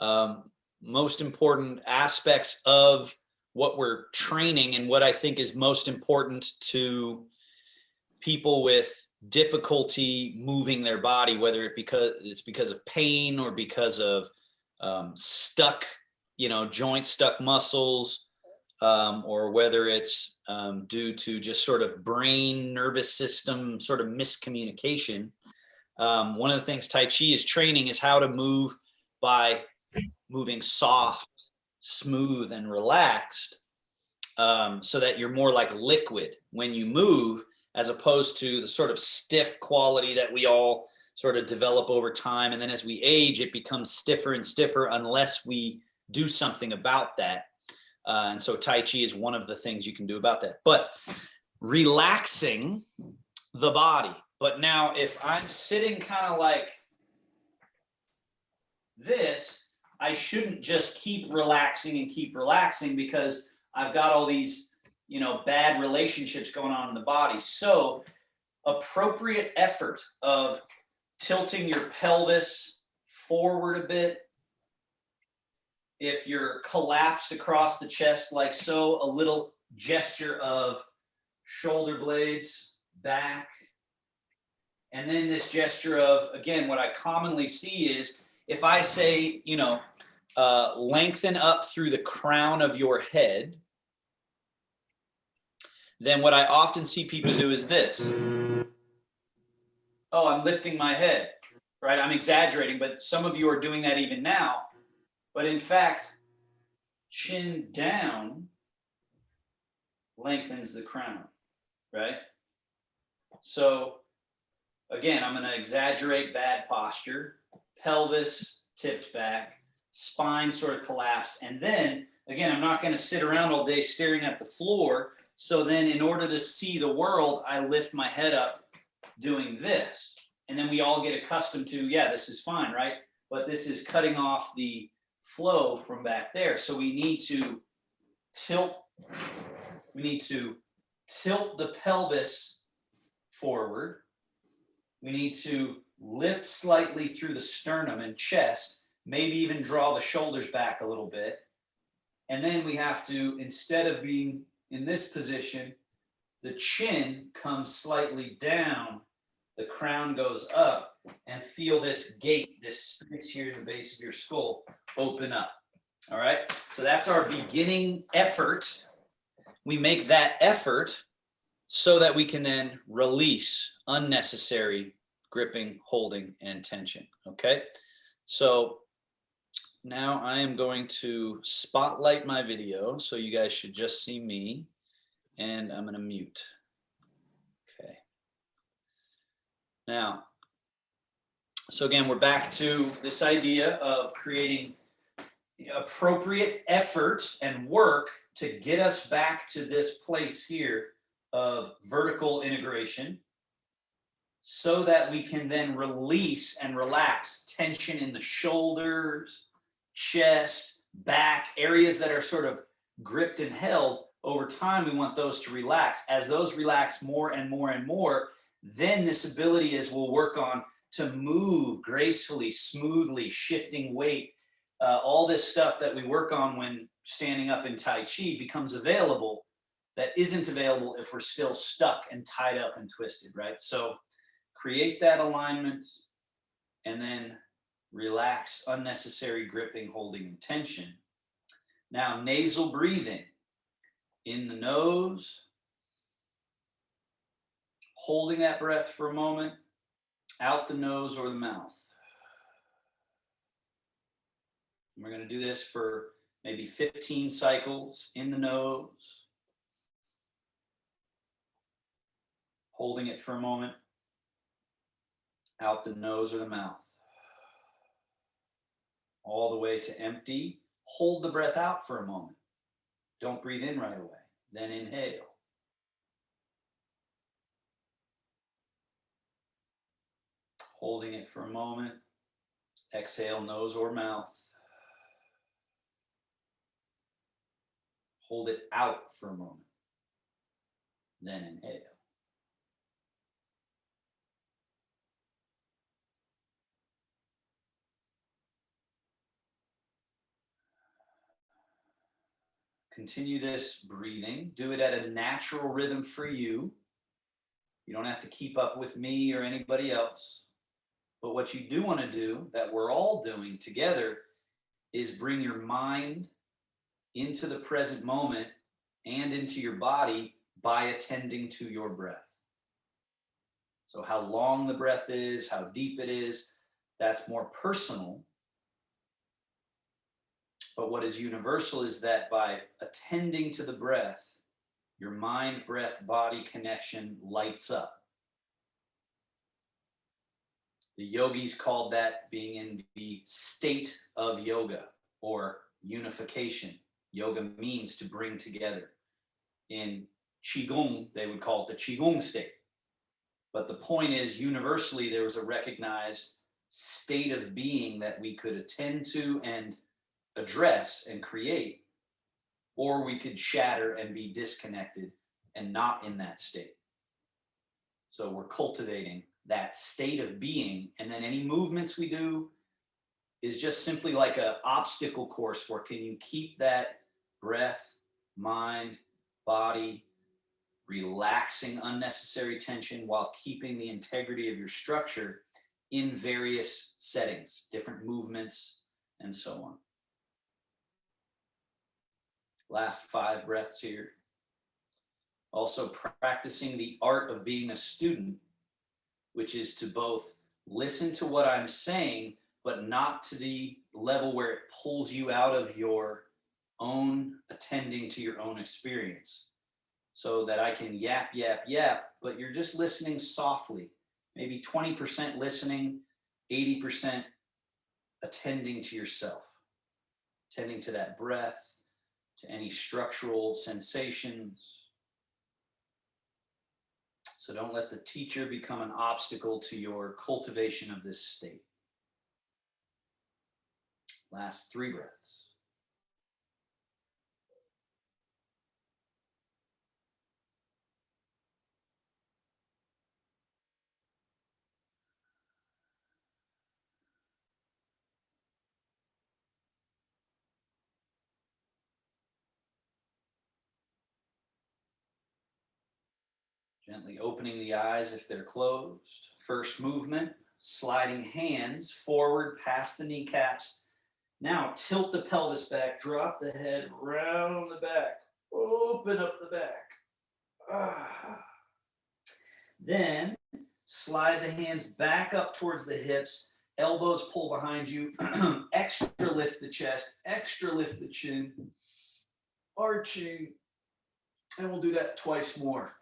um, most important aspects of what we're training and what I think is most important to people with difficulty moving their body, whether it's because of pain or because of stuck, joint stuck muscles, or whether it's due to just sort of brain nervous system sort of miscommunication. One of the things Tai Chi is training is how to move by moving soft, smooth, and relaxed, so that you're more like liquid when you move, as opposed to the sort of stiff quality that we all sort of develop over time. And then as we age, it becomes stiffer and stiffer unless we do something about that. And so Tai Chi is one of the things you can do about that. But relaxing the body. But now if I'm sitting kind of like this, I shouldn't just keep relaxing because I've got all these bad relationships going on in the body. So appropriate effort of tilting your pelvis forward a bit. If you're collapsed across the chest like so, a little gesture of shoulder blades back. And then this gesture of, again, what I commonly see is if I say, lengthen up through the crown of your head, then what I often see people do is this. Oh, I'm lifting my head, right? I'm exaggerating, but some of you are doing that even now. But in fact, chin down lengthens the crown, right? So again, I'm going to exaggerate bad posture, pelvis tipped back, spine sort of collapsed. And then, again, I'm not going to sit around all day staring at the floor. So then in order to see the world, I lift my head up doing this. And then we all get accustomed to, yeah, this is fine, right? But this is cutting off the flow from back there. So we need to tilt the pelvis forward. We need to lift slightly through the sternum and chest, maybe even draw the shoulders back a little bit. And then we have to, instead of being in this position, the chin comes slightly down, the crown goes up, and feel this gate, this space here in the base of your skull open up. All right, so that's our beginning effort. We make that effort so that we can then release unnecessary gripping, holding, and tension. Okay, so now I am going to spotlight my video, so you guys should just see me, and I'm going to mute. Okay. Now, so again, we're back to this idea of creating appropriate effort and work to get us back to this place here of vertical integration, so that we can then release and relax tension in the shoulders, chest, back, areas that are sort of gripped and held. Over time, we want those to relax. As those relax more and more and more, then this ability is we'll work on to move gracefully, smoothly, shifting weight. All this stuff that we work on when standing up in Tai Chi becomes available that isn't available if we're still stuck and tied up and twisted, right? So create that alignment and then relax unnecessary gripping, holding, and tension. Now, nasal breathing. In the nose, holding that breath for a moment, out the nose or the mouth. And we're going to do this for maybe 15 cycles in the nose, holding it for a moment, out the nose or the mouth. All the way to empty. Hold the breath out for a moment. Don't breathe in right away. Then inhale. Holding it for a moment. Exhale, nose or mouth. Hold it out for a moment. Then inhale. continue this breathing. Do it at a natural rhythm for you. You don't have to keep up with me or anybody else. But what you do want to do, that we're all doing together, is bring your mind into the present moment and into your body by attending to your breath. So how long the breath is, how deep it is, that's more personal. But what is universal is that by attending to the breath, your mind, breath, body connection lights up. The yogis called that being in the state of yoga or unification. Yoga means to bring together. In Qigong, they would call it the Qigong state. But the point is, universally, there was a recognized state of being that we could attend to and address and create, or we could shatter and be disconnected and not in that state. So we're cultivating that state of being, and then any movements we do is just simply like an obstacle course for can you keep that breath, mind, body, relaxing unnecessary tension while keeping the integrity of your structure in various settings, different movements, and so on. Last 5 breaths here. Also practicing the art of being a student, which is to both listen to what I'm saying, but not to the level where it pulls you out of your own attending to your own experience. So that I can yap, yap, yap, but you're just listening softly. Maybe 20% listening, 80% attending to yourself, attending to that breath, to any structural sensations. So don't let the teacher become an obstacle to your cultivation of this state. Last 3 breaths. Gently opening the eyes if they're closed. First movement, sliding hands forward past the kneecaps. Now tilt the pelvis back, drop the head, round the back, open up the back. Then slide the hands back up towards the hips, elbows pull behind you, extra lift the chest, extra lift the chin, arching, and we'll do that twice more.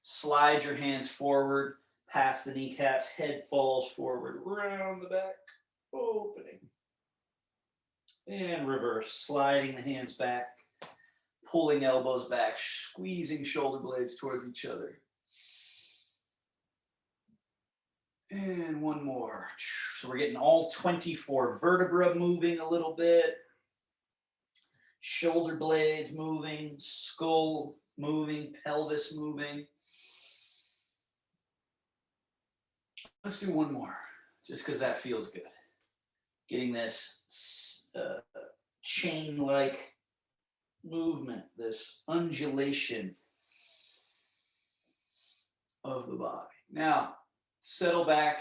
Slide your hands forward, past the kneecaps, head falls forward, round the back, opening. And reverse, sliding the hands back, pulling elbows back, squeezing shoulder blades towards each other. And one more. So we're getting all 24 vertebrae moving a little bit. Shoulder blades moving, skull moving, pelvis moving. Let's do one more, just because that feels good. Getting this chain-like movement, this undulation of the body. Now, settle back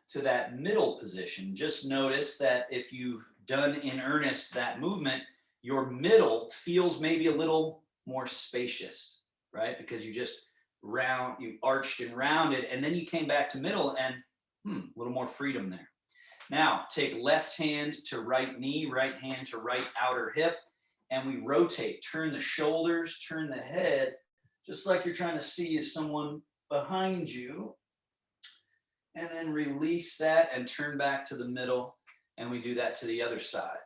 to that middle position. Just notice that if you've done in earnest that movement, your middle feels maybe a little more spacious, right? Because you just you arched and rounded, and then you came back to middle and a little more freedom there. Now, take left hand to right knee, right hand to right outer hip, and we rotate. Turn the shoulders, turn the head, just like you're trying to see someone behind you. And then release that and turn back to the middle, and we do that to the other side.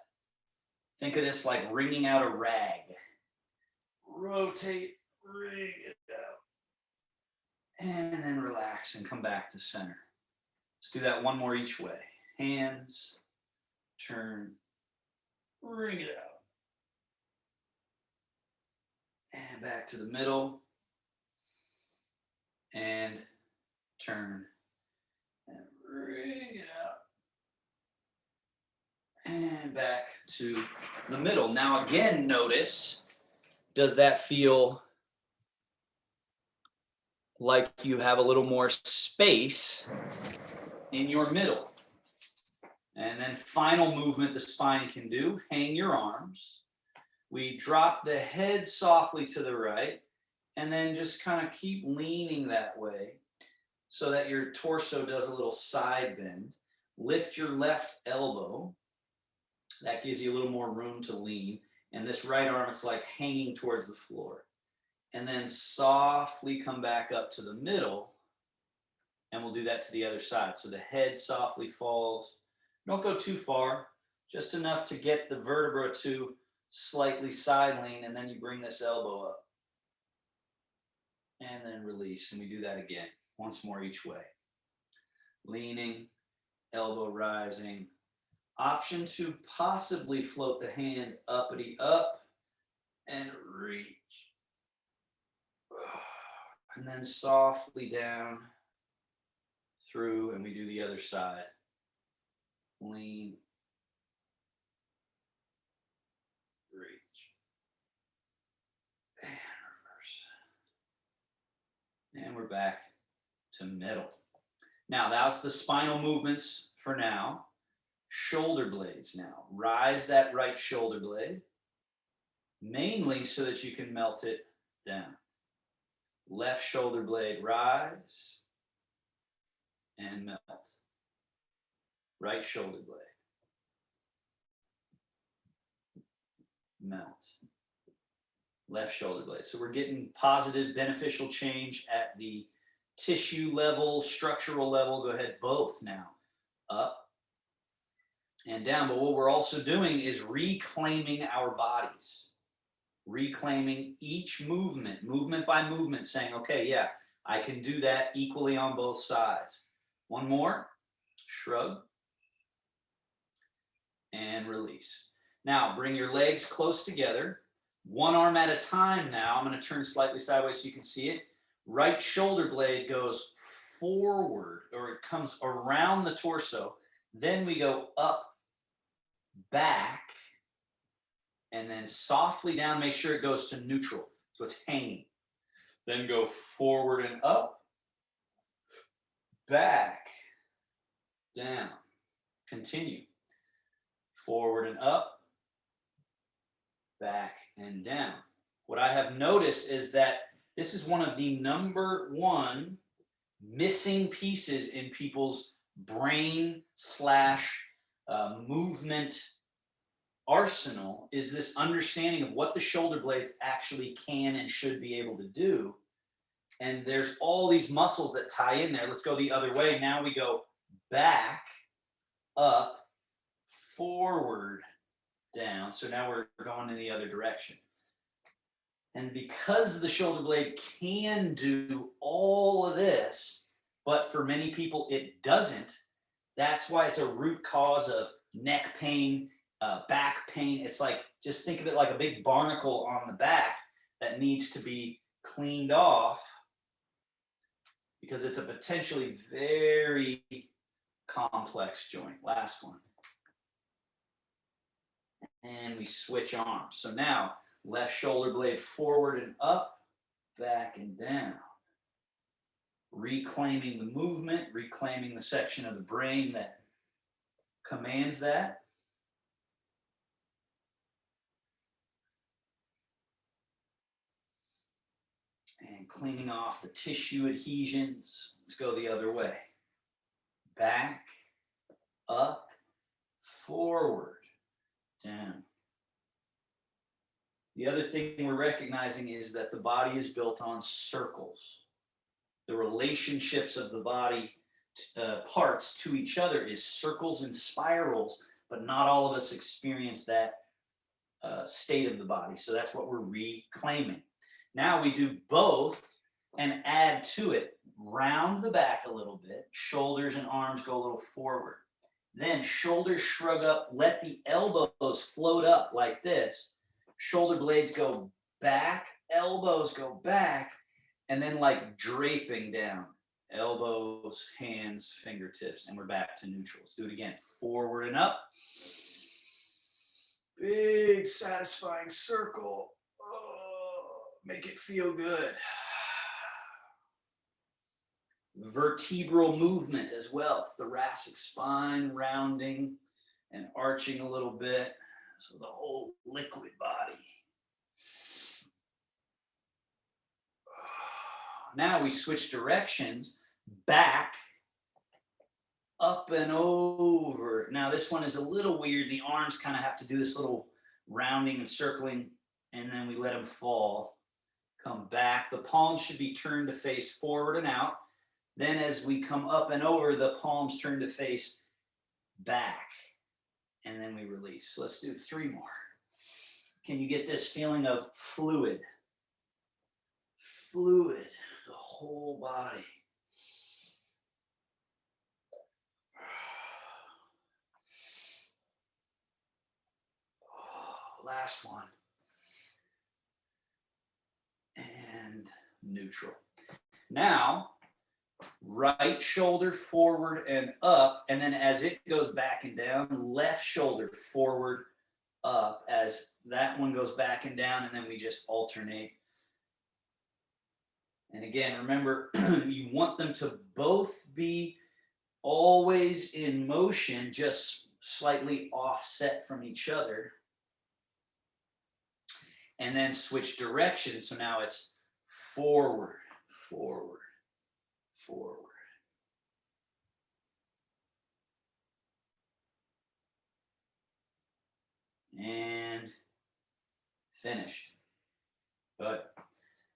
Think of this like wringing out a rag. Rotate, wring it out. And then relax and come back to center. Let's do that one more each way. Hands, turn, wring it out. And back to the middle. And turn and wring it out. And back to the middle. Now again, notice does that feel like you have a little more space in your middle? And then final movement the spine can do, hang your arms. We drop the head softly to the right, and then just kind of keep leaning that way so that your torso does a little side bend. Lift your left elbow. That gives you a little more room to lean. And this right arm, it's like hanging towards the floor. And then softly come back up to the middle, and we'll do that to the other side. So the head softly falls. Don't go too far, just enough to get the vertebra to slightly side lean, and then you bring this elbow up. And then release, and we do that again, once more each way. Leaning, elbow rising. Option to possibly float the hand uppity up and reach. And then softly down through, and we do the other side. Lean, reach, and reverse. And we're back to middle. Now, that's the spinal movements for now. Shoulder blades now. Rise that right shoulder blade, mainly so that you can melt it down. Left shoulder blade, rise and melt. Right shoulder blade, melt. Left shoulder blade. So we're getting positive, beneficial change at the tissue level, structural level. Go ahead, both now. Up and down. But what we're also doing is reclaiming our bodies. Reclaiming each movement, movement by movement, saying, okay, yeah, I can do that equally on both sides. One more, shrug, and release. Now, bring your legs close together, one arm at a time now. I'm going to turn slightly sideways so you can see it. Right shoulder blade goes forward, or it comes around the torso. Then we go up, back, and then softly down, make sure it goes to neutral, so it's hanging. Then go forward and up, back, down. Continue. Forward and up, back and down. What I have noticed is that this is one of the number one missing pieces in people's brain / movement arsenal, is this understanding of what the shoulder blades actually can and should be able to do. And there's all these muscles that tie in there. Let's go the other way. Now we go back, up, forward, down. So now we're going in the other direction. And because the shoulder blade can do all of this, but for many people it doesn't, that's why it's a root cause of neck pain, back pain. It's like, just think of it like a big barnacle on the back that needs to be cleaned off, because it's a potentially very complex joint. Last one. And we switch arms. So now, left shoulder blade forward and up, back and down. Reclaiming the movement, reclaiming the section of the brain that commands that. And cleaning off the tissue adhesions. Let's go the other way. Back, up, forward, down. The other thing we're recognizing is that the body is built on circles. The relationships of the body parts to each other is circles and spirals, but not all of us experience that state of the body. So that's what we're reclaiming. Now we do both and add to it. Round the back a little bit. Shoulders and arms go a little forward. Then shoulders shrug up. Let the elbows float up like this. Shoulder blades go back. Elbows go back. And then like draping down. Elbows, hands, fingertips. And we're back to neutral. Let's do it again. Forward and up. Big satisfying circle. Make it feel good. Vertebral movement as well. Thoracic spine rounding and arching a little bit. So the whole liquid body. Now we switch directions, back, up and over. Now this one is a little weird. The arms kind of have to do this little rounding and circling, and then we let them fall. Come back. The palms should be turned to face forward and out. Then as we come up and over, the palms turn to face back. And then we release. So let's do 3 more. Can you get this feeling of fluid? Fluid, the whole body. Oh, last one. And neutral. Now, right shoulder forward and up, and then as it goes back and down, left shoulder forward, up, as that one goes back and down, and then we just alternate. And again, remember, you want them to both be always in motion, just slightly offset from each other. And then switch directions. So now it's forward, forward, forward. And finished. Good.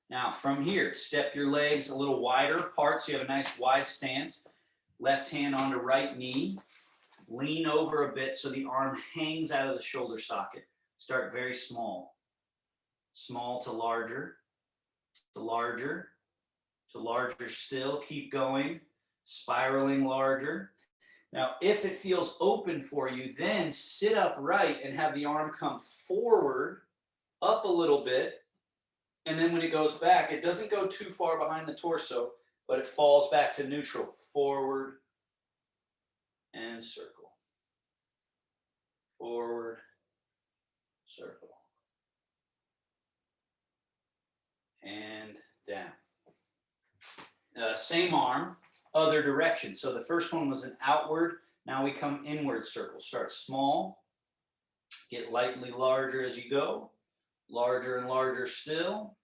Now from here, step your legs a little wider apart so you have a nice wide stance. Left hand onto right knee. Lean over a bit so the arm hangs out of the shoulder socket. Start very small. Small to larger, to larger, to larger still. Keep going, spiraling larger. Now, if it feels open for you, then sit upright and have the arm come forward, up a little bit. And then when it goes back, it doesn't go too far behind the torso, but it falls back to neutral. Forward and circle. Forward, circle. And down. Same arm, other direction. So the first one was an outward. Now we come inward circle. Start small. Get lightly larger as you go. Larger and larger still.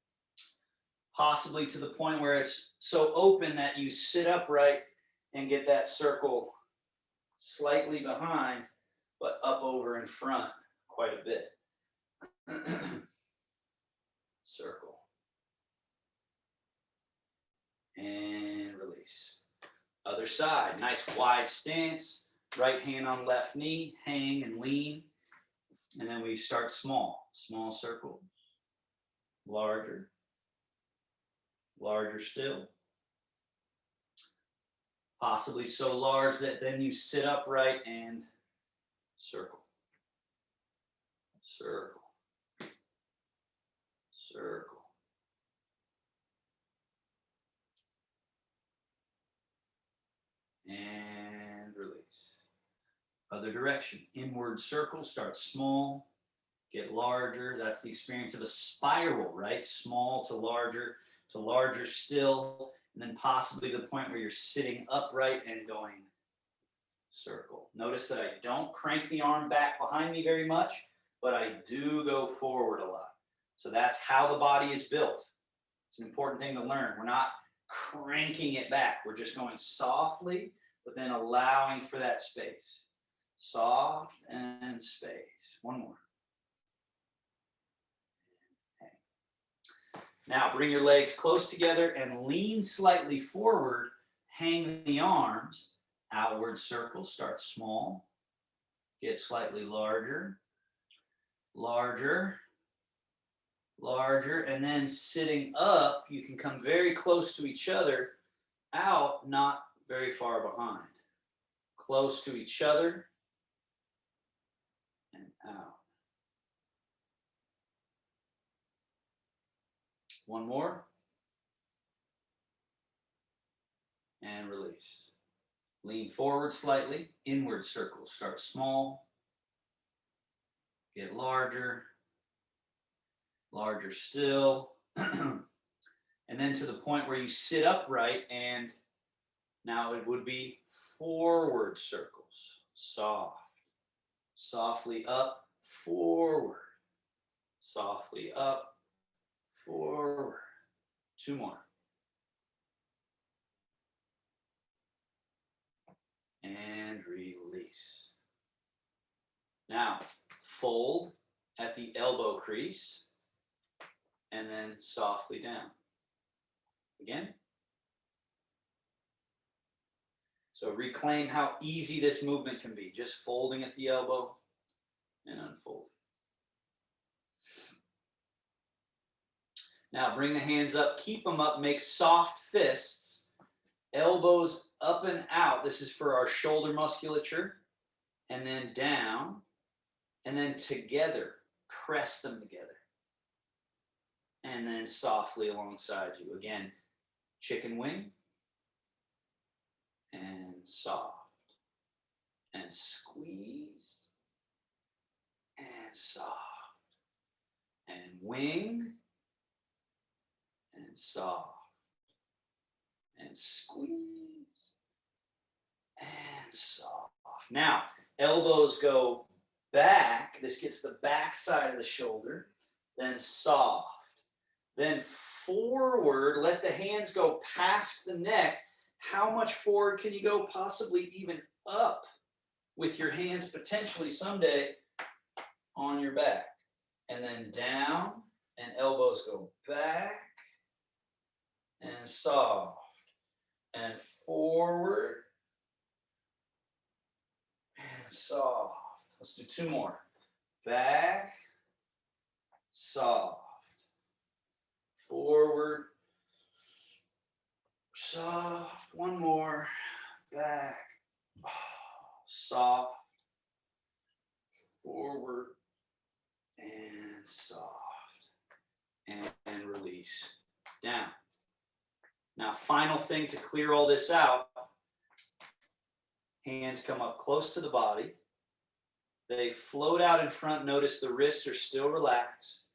Possibly to the point where it's so open that you sit upright and get that circle slightly behind, but up over in front quite a bit. Circle. And release. Other side, nice wide stance. Right hand on left knee, hang and lean. And then we start small. Small circle. Larger. Larger still. Possibly so large that then you sit upright and circle. Circle. Circle. And release. Other direction. Inward circle. Start small. Get larger. That's the experience of a spiral, right? Small to larger still. And then possibly to the point where you're sitting upright and going circle. Notice that I don't crank the arm back behind me very much, but I do go forward a lot. So that's how the body is built. It's an important thing to learn. We're not cranking it back. We're just going softly, but then allowing for that space. Soft and space. One more. Okay. Now bring your legs close together and lean slightly forward. Hang the arms. Outward circle. Start small. Get slightly larger. Larger. Larger, and then sitting up, you can come very close to each other, out, not very far behind. Close to each other, and out. One more. And release. Lean forward slightly, inward circle. Start small, get larger. Larger still, And then to the point where you sit upright, and now it would be forward circles. Soft. Softly up, forward. Softly up, forward. 2 more. And release. Now, fold at the elbow crease and then softly down. Again. So reclaim how easy this movement can be. Just folding at the elbow and unfolding. Now bring the hands up, keep them up, make soft fists, elbows up and out. This is for our shoulder musculature. And then down, and then together, press them together. And then softly alongside you. Again, chicken wing, and soft, and squeezed, and soft, and wing, and soft, and squeeze, and soft. Now, elbows go back. This gets the back side of the shoulder, then soft. Then forward, let the hands go past the neck. How much forward can you go? Possibly even up with your hands potentially someday on your back. And then down, and elbows go back, and soft, and forward, and soft. Let's do 2 more. Back, soft, forward, soft. 1 more. Back, soft, forward, and soft. And release. Down. Now, final thing to clear all this out. Hands come up close to the body. They float out in front. Notice the wrists are still relaxed.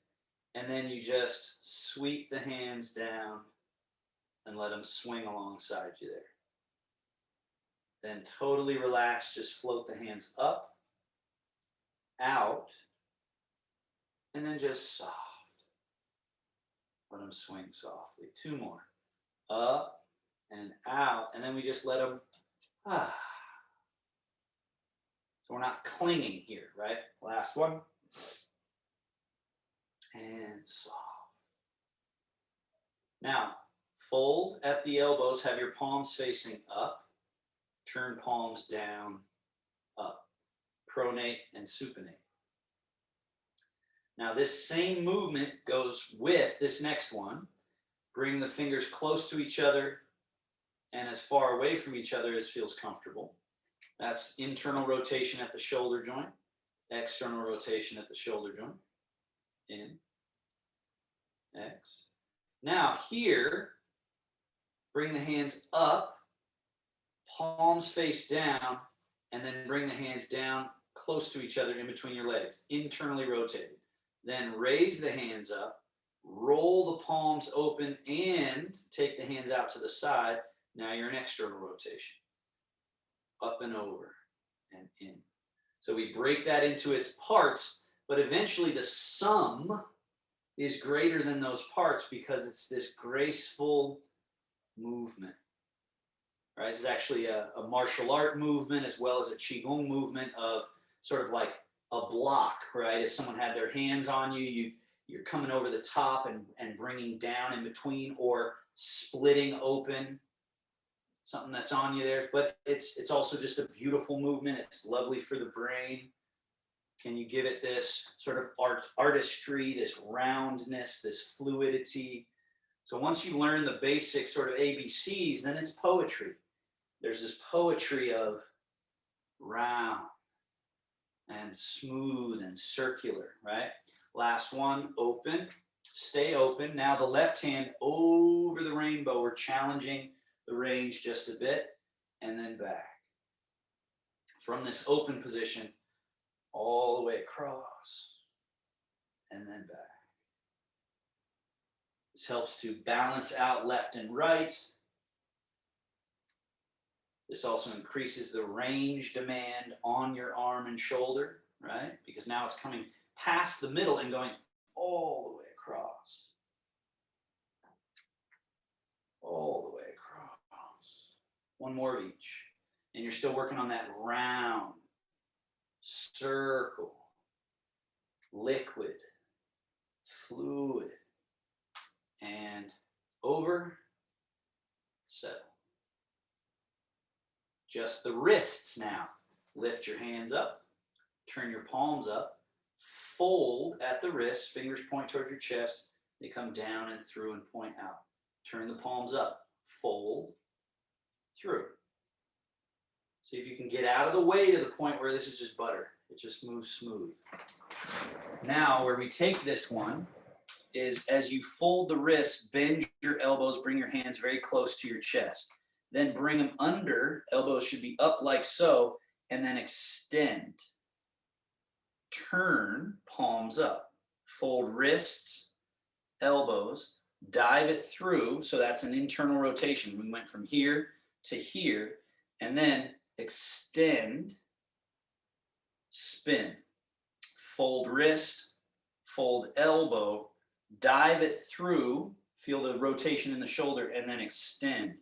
And then you just sweep the hands down and let them swing alongside you there. Then totally relaxed, just float the hands up, out, and then just soft. Let them swing softly. 2 more. Up and out, and then we just let them, So we're not clinging here, right? Last one. And soft. Now, fold at the elbows, have your palms facing up. Turn palms down, up. Pronate and supinate. Now, this same movement goes with this next one. Bring the fingers close to each other and as far away from each other as feels comfortable. That's internal rotation at the shoulder joint, external rotation at the shoulder joint. In, X. Now here, bring the hands up, palms face down, and then bring the hands down close to each other in between your legs, internally rotated. Then raise the hands up, roll the palms open, and take the hands out to the side. Now you're in external rotation. Up and over and in. So we break that into its parts, but eventually the sum is greater than those parts because it's this graceful movement. Right? This is actually a martial art movement as well as a Qigong movement of sort of like a block, right? If someone had their hands on you, you're coming over the top and bringing down in between, or splitting open something that's on you there. But it's also just a beautiful movement. It's lovely for the brain. Can you give it this sort of artistry, this roundness, this fluidity? So once you learn the basic sort of ABCs, then it's poetry. There's this poetry of round and smooth and circular, right? Last one, open, stay open. Now the left hand over the rainbow. We're challenging the range just a bit, and then back. From this open position, all the way across, and then back. This helps to balance out left and right. This also increases the range demand on your arm and shoulder, right? Because now it's coming past the middle and going all the way across. All the way across. One more of each. And you're still working on that round, circle, liquid, fluid, and over, settle. Just the wrists now. Lift your hands up, turn your palms up, fold at the wrists, fingers point toward your chest, they come down and through and point out. Turn the palms up, fold, through. See if you can get out of the way to the point where this is just butter. It just moves smooth. Now, where we take this one is as you fold the wrists, bend your elbows, bring your hands very close to your chest. Then bring them under, elbows should be up like so, and then extend. Turn, palms up. Fold wrists, elbows, dive it through, so that's an internal rotation. We went from here to here, and then extend, spin. Fold wrist, fold elbow, dive it through, feel the rotation in the shoulder, and then extend.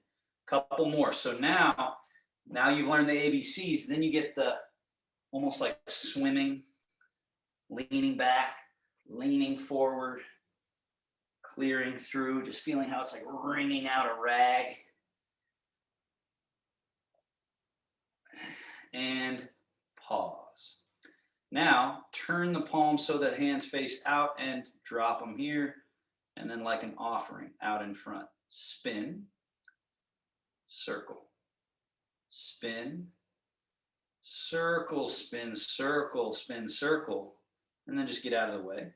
Couple more. So now you've learned the ABCs, then you get the almost like swimming, leaning back, leaning forward, clearing through, just feeling how it's like wringing out a rag. And pause. Now turn the palms so the hands face out and drop them here. And then like an offering out in front. Spin, circle, spin, circle, spin, circle, spin, circle. And then just get out of the way.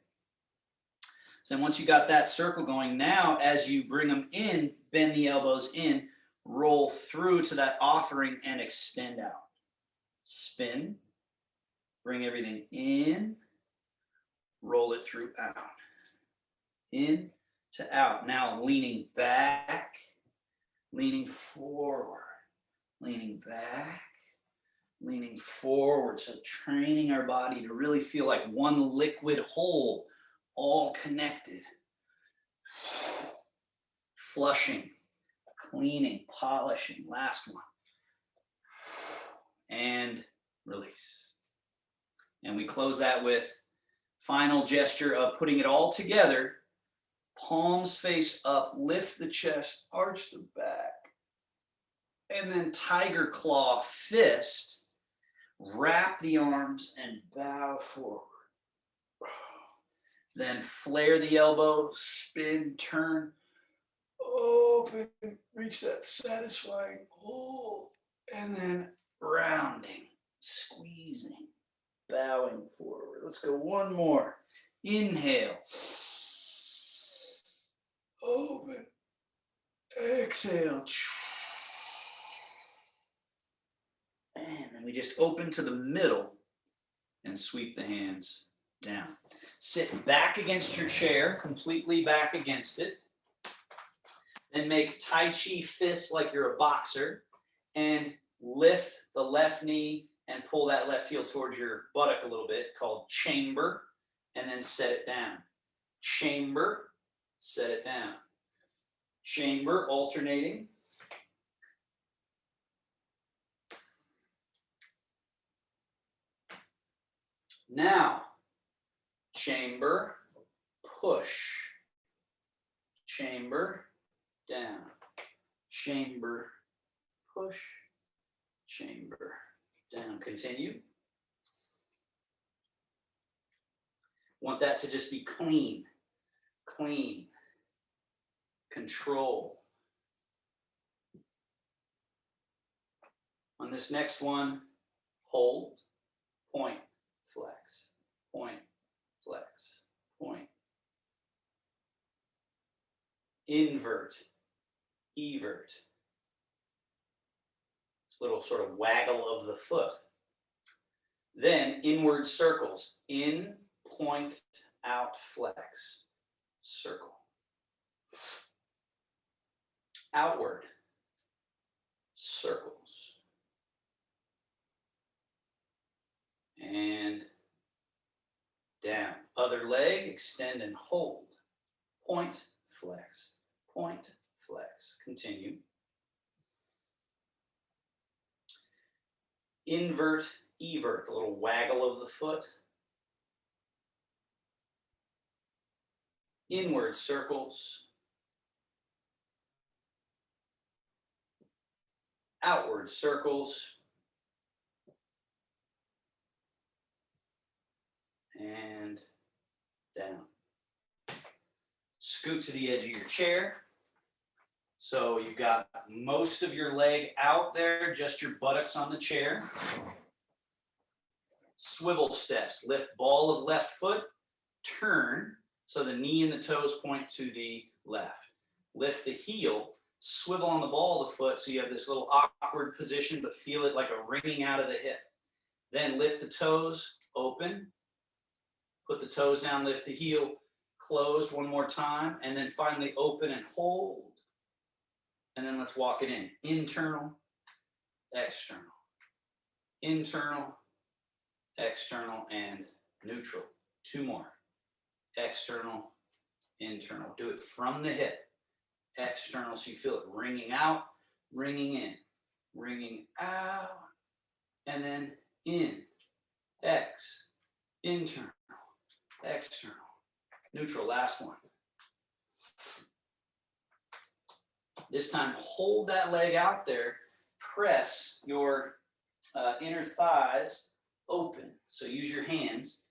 So then once you got that circle going, now as you bring them in, bend the elbows in, roll through to that offering and extend out. Spin, bring everything in, roll it through out. In to out. Now leaning back, leaning forward, leaning back, leaning forward. So training our body to really feel like one liquid whole, all connected. Flushing, cleaning, polishing. Last one. And release. And we close that with final gesture of putting it all together. Palms face up, lift the chest, arch the back. And then tiger claw fist, wrap the arms and bow forward. Then flare the elbow, spin, turn, open, reach that satisfying hold, and then rounding, squeezing, bowing forward. Let's go one more. Inhale. Open. Exhale. And then we just open to the middle and sweep the hands down. Sit back against your chair, completely back against it. Then make Tai Chi fists like you're a boxer and lift the left knee and pull that left heel towards your buttock a little bit, called chamber, and then set it down. Chamber, set it down. Chamber, alternating. Now, chamber, push. Chamber, down. Chamber, push. Chamber, down. Continue. Want that to just be clean, clean, control. On this next one, hold, point, flex, point, flex, point. Invert, evert. This little sort of waggle of the foot. Then inward circles, in, point, out, flex, circle. outward, circles, and down. Other leg, extend and hold. Point, flex, point, flex. Continue. Invert, evert, a little waggle of the foot. Inward circles. Outward circles. And down. Scoot to the edge of your chair. So you've got most of your leg out there, just your buttocks on the chair. Swivel steps, lift ball of left foot, turn, so the knee and the toes point to the left. Lift the heel, swivel on the ball of the foot, so you have this little awkward position, but feel it like a ringing out of the hip. Then lift the toes, open, put the toes down, lift the heel, closed one more time, and then finally open and hold. And then let's walk it in. Internal, external. Internal, external, and neutral. Two more. External, internal. Do it from the hip. External, so you feel it ringing out, ringing in, ringing out, and then in. X, internal, external, neutral. Last one. This time, hold that leg out there. Press your inner thighs open. So use your hands.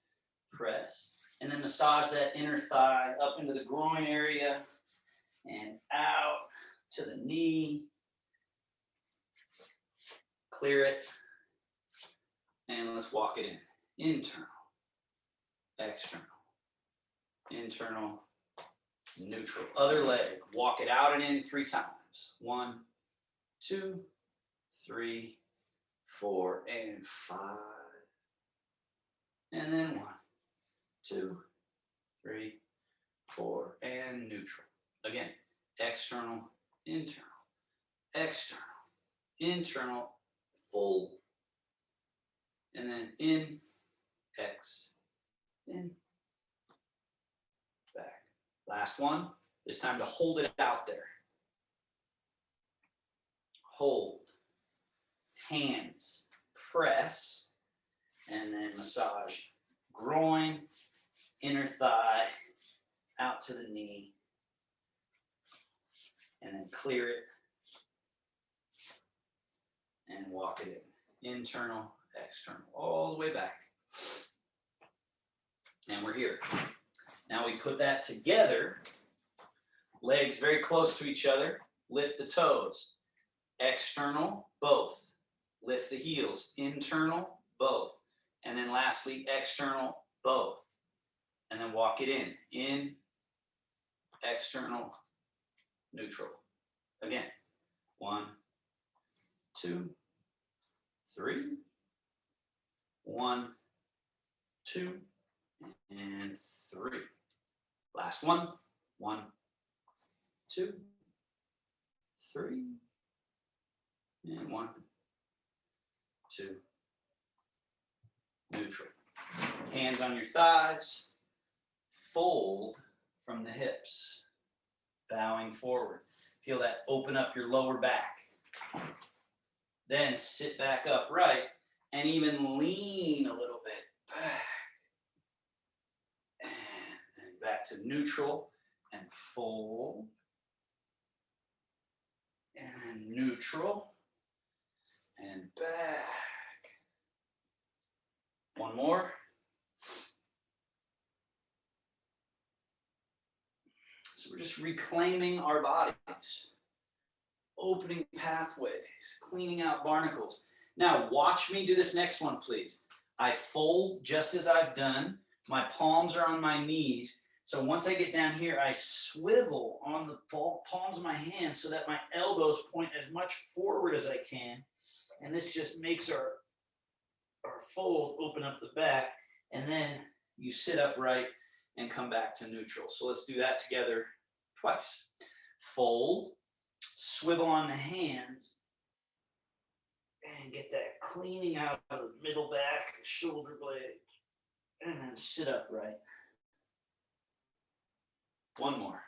Press. And then massage that inner thigh up into the groin area and out to the knee. Clear it. And let's walk it in. Internal, external, internal, neutral. Other leg. Walk it out and in 3 times. 1, 2, 3, 4, and 5. And then 1, 2, 3, 4, and neutral. Again, external, internal, external, internal, fold. And then in, X, in, back. Last one. It's time to hold it out there. Hold. Hands. Press. And then massage. Groin, inner thigh, out to the knee. And then clear it. And walk it in. Internal, external, all the way back. And we're here. Now we put that together. Legs very close to each other. Lift the toes. External, both. Lift the heels. Internal, both. And then lastly, external, both. And then walk it in. In, external, neutral. Again. 1, 2, 3. 1, 2, and 3. Last one. 1, 2, 3. And 1, 2. Neutral. Hands on your thighs. Fold from the hips. Bowing forward. Feel that open up your lower back. Then sit back upright and even lean a little bit back. And then back to neutral and fold. And neutral and back. One more. So we're just reclaiming our bodies, opening pathways, cleaning out barnacles. Now watch me do this next one, please. I fold just as I've done. My palms are on my knees. So once I get down here, I swivel on the palms of my hands so that my elbows point as much forward as I can. And this just makes our fold open up the back. And then you sit upright and come back to neutral. So let's do that together twice. Fold, Swivel on the hands and get that cleaning out of the middle back, the shoulder blade, and then sit upright. One more.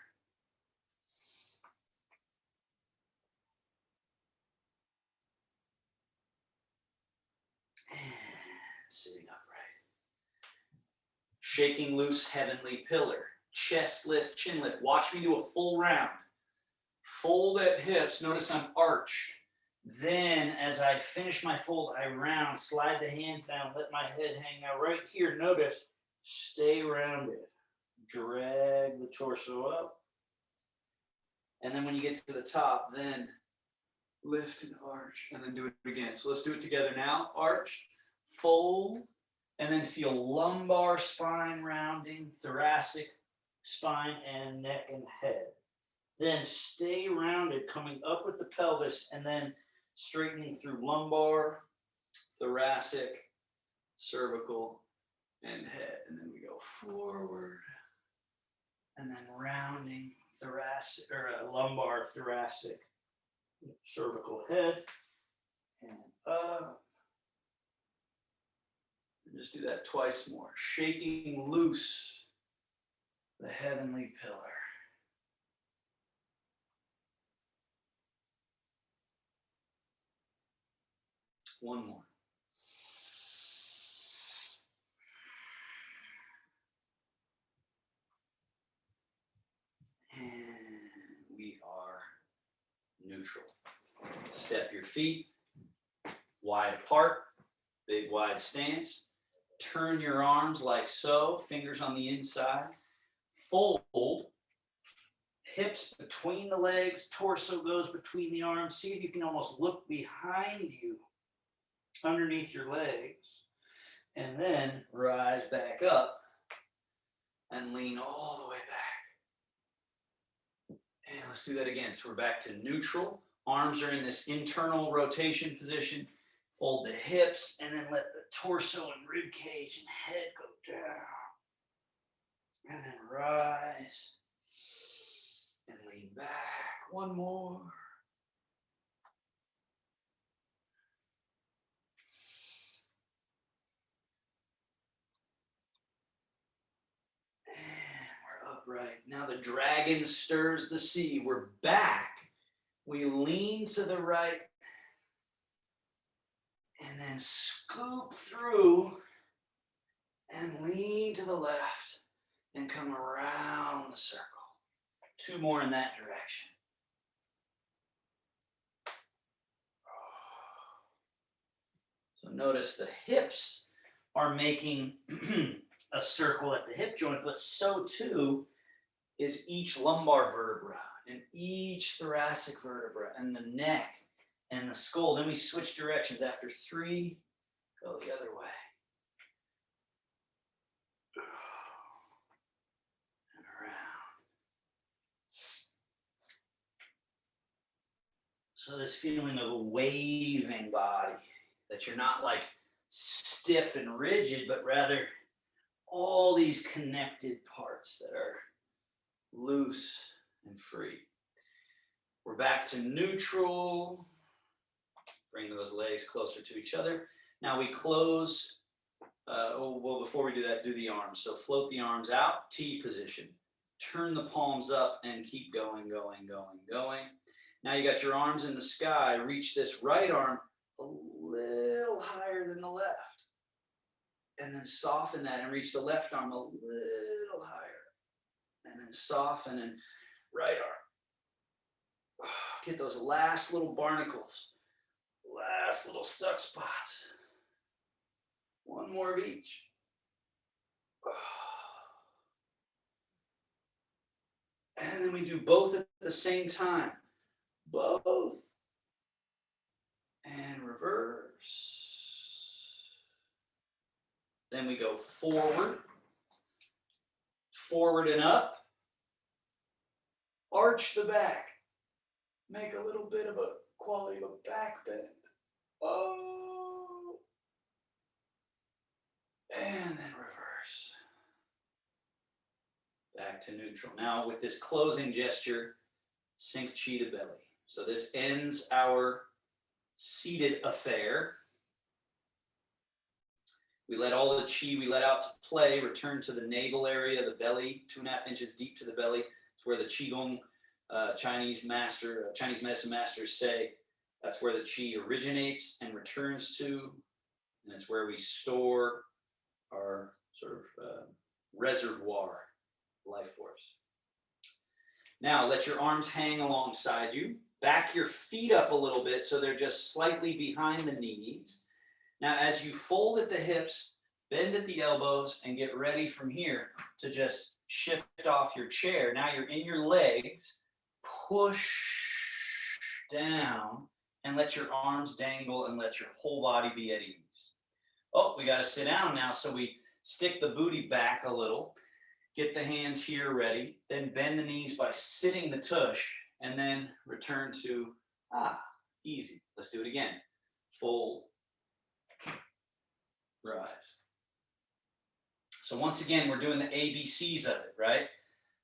And sitting upright. Shaking loose heavenly pillar. Chest lift, chin lift. Watch me do a full round. Fold at hips. Notice I'm arched. Then as I finish my fold, I round, slide the hands down, let my head hang. Now right here, notice, stay rounded. Drag the torso up. And then when you get to the top, then lift and arch, and then do it again. So let's do it together now. Arch, fold, and then feel lumbar spine rounding, thoracic spine, and neck and head. Then stay rounded, coming up with the pelvis, and then straightening through lumbar, thoracic, cervical, and head. And then we go forward, and then rounding thoracic, or lumbar, thoracic, cervical, head, and up. And just do that twice more. Shaking loose the heavenly pillar. One more. And we are neutral. Step your feet wide apart, big wide stance. Turn your arms like so, fingers on the inside. Fold, hips between the legs, torso goes between the arms. See if you can almost look behind you, underneath your legs, and then rise back up and lean all the way back. And let's do that again. So we're back to neutral. Arms are in this internal rotation position. Fold the hips and then let the torso and rib cage and head go down. And then rise and lean back. One more. And we're upright. Now the dragon stirs the sea. We're back. We lean to the right and then scoop through and lean to the left and come around the circle. Two more in that direction. So notice the hips are making a circle at the hip joint, but so too is each lumbar vertebra and each thoracic vertebra and the neck and the skull. Then we switch directions. After 3, go the other way. And around. So this feeling of a waving body, that you're not like stiff and rigid, but rather all these connected parts that are loose and free. We're back to neutral. Bring those legs closer to each other. Now we close, before we do that, do the arms. So float the arms out, T position. Turn the palms up and keep going, going, going, going. Now you got your arms in the sky. Reach this right arm a little higher than the left. And then soften that and reach the left arm a little higher. And then soften and right arm. Get those last little barnacles. Last little stuck spots. One more of each. And then we do both at the same time. Both. And reverse. Then we go forward. Forward and up. Arch the back. Make a little bit of a quality of a back bend. Oh. And then reverse. Back to neutral. Now with this closing gesture, sink chi to belly. So this ends our seated affair. We let all the chi we let out to play return to the navel area, the belly, 2.5 inches deep to the belly. It's where the Qigong Chinese medicine masters say that's where the chi originates and returns to. And it's where we store our sort of reservoir life force. Now let your arms hang alongside you. Back your feet up a little bit so they're just slightly behind the knees. Now as you fold at the hips, bend at the elbows, and get ready from here to just shift off your chair. Now you're in your legs. Push down and let your arms dangle and let your whole body be at ease. Oh, we got to sit down now, so we stick the booty back a little. Get the hands here ready, then bend the knees by sitting the tush, and then return to, easy. Let's do it again. Fold, rise. So once again, we're doing the ABCs of it, right?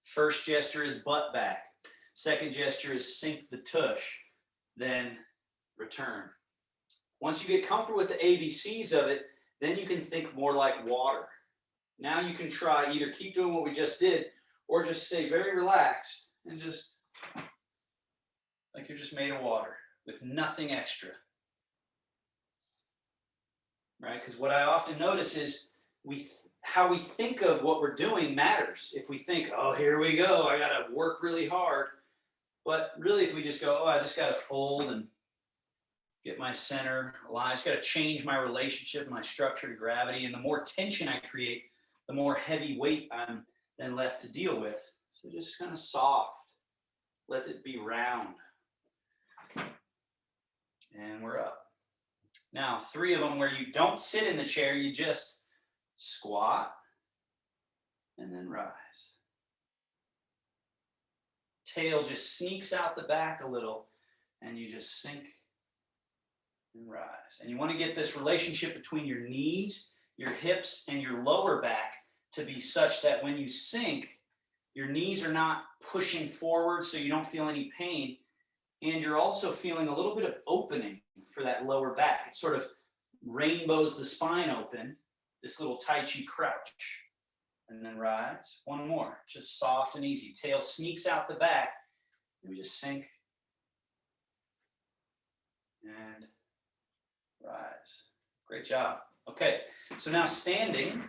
First gesture is butt back. Second gesture is sink the tush, then return. Once you get comfortable with the ABCs of it, then you can think more like water. Now you can try either keep doing what we just did or just stay very relaxed and just like you're just made of water with nothing extra. Right? Because what I often notice is how we think of what we're doing matters. If we think, oh, here we go, I got to work really hard. But really, if we just go, oh, I just got to fold and get my center aligned, I just got to change my relationship, my structure to gravity. And the more tension I create, the more heavy weight I'm then left to deal with. So just kind of soft. Let it be round. And we're up. Now, 3 of them where you don't sit in the chair, you just squat and then rise. Tail just sneaks out the back a little and you just sink and rise. And you want to get this relationship between your knees, your hips, and your lower back to be such that when you sink, your knees are not pushing forward so you don't feel any pain. And you're also feeling a little bit of opening for that lower back. It sort of rainbows the spine open, this little Tai Chi crouch. And then rise. One more, just soft and easy. Tail sneaks out the back, and we just sink and rise. Great job. Okay, so now standing,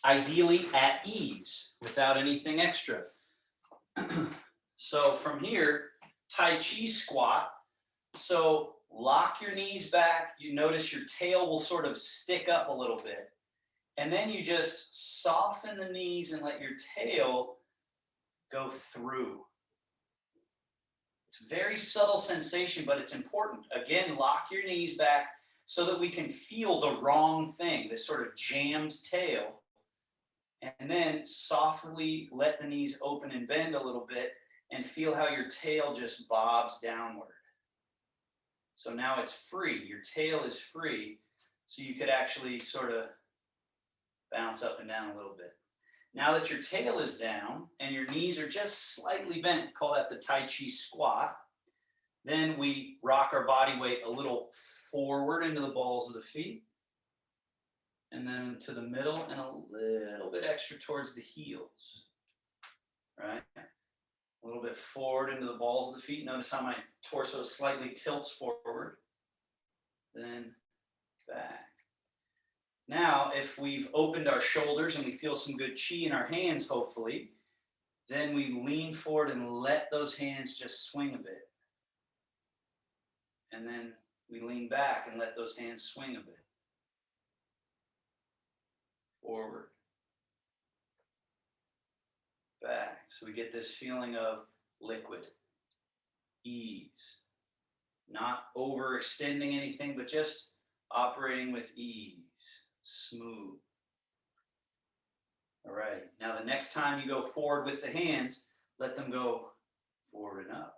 ideally at ease, without anything extra. So from here, Tai Chi squat. So lock your knees back. You notice your tail will sort of stick up a little bit. And then you just soften the knees and let your tail go through. It's a very subtle sensation, but it's important. Again, lock your knees back so that we can feel the wrong thing, this sort of jammed tail. And then softly let the knees open and bend a little bit and feel how your tail just bobs downward. So now it's free. Your tail is free. So you could actually sort of bounce up and down a little bit. Now that your tail is down and your knees are just slightly bent, call that the Tai Chi squat. Then we rock our body weight a little forward into the balls of the feet. And then to the middle and a little bit extra towards the heels. Right? A little bit forward into the balls of the feet. Notice how my torso slightly tilts forward. Then back. Now, if we've opened our shoulders and we feel some good chi in our hands, hopefully, then we lean forward and let those hands just swing a bit. And then we lean back and let those hands swing a bit. Forward. Back. So we get this feeling of liquid, ease. Not overextending anything, but just operating with ease. Smooth. All right. Now the next time you go forward with the hands, let them go forward and up.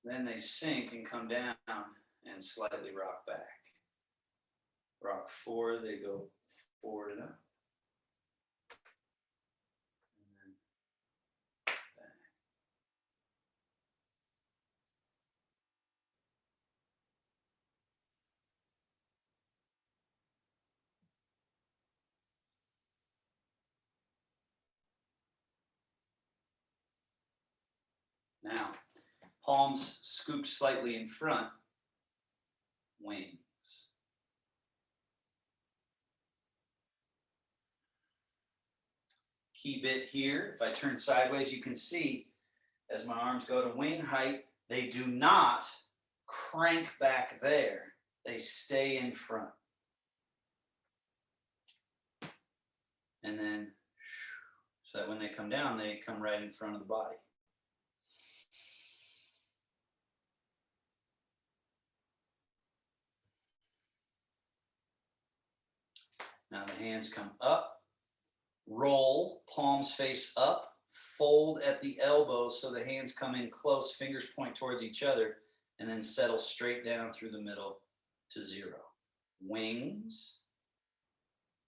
Then they sink and come down and slightly rock back. Rock forward, they go forward and up. And then back. Now, palms scoop slightly in front, wings. Key bit here, if I turn sideways, you can see as my arms go to wing height, they do not crank back there. They stay in front. And then, so that when they come down, they come right in front of the body. Now the hands come up, roll, palms face up, fold at the elbows so the hands come in close, fingers point towards each other, and then settle straight down through the middle to 0. Wings,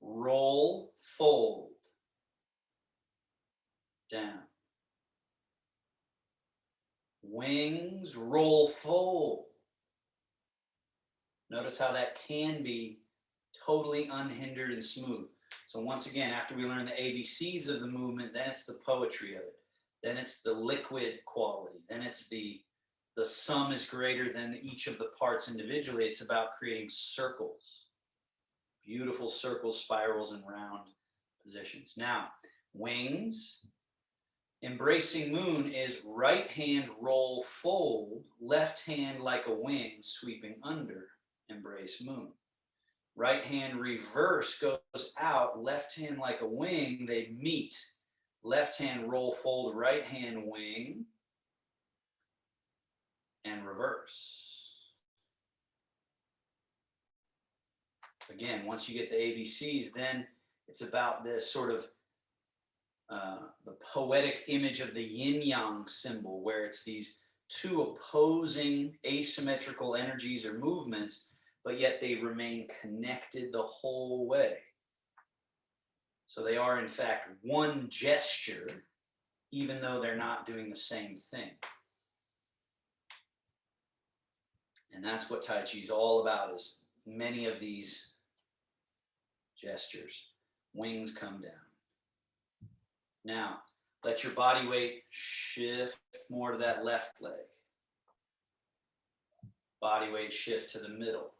roll, fold, down. Wings, roll, fold. Notice how that can be totally unhindered and smooth. So once again, after we learn the ABCs of the movement, then it's the poetry of it. Then it's the liquid quality. Then it's the sum is greater than each of the parts individually. It's about creating circles. Beautiful circles, spirals, and round positions. Now, wings. Embracing moon is right hand roll fold, left hand like a wing sweeping under, embrace moon. Right hand reverse goes out, left hand like a wing, they meet. Left hand roll fold, right hand wing, and reverse. Again, once you get the ABCs, then it's about this sort of the poetic image of the yin-yang symbol, where it's these two opposing asymmetrical energies or movements, but yet they remain connected the whole way. So they are, in fact, one gesture, even though they're not doing the same thing. And that's what Tai Chi is all about, is many of these gestures. Wings come down. Now, let your body weight shift more to that left leg. Body weight shift to the middle.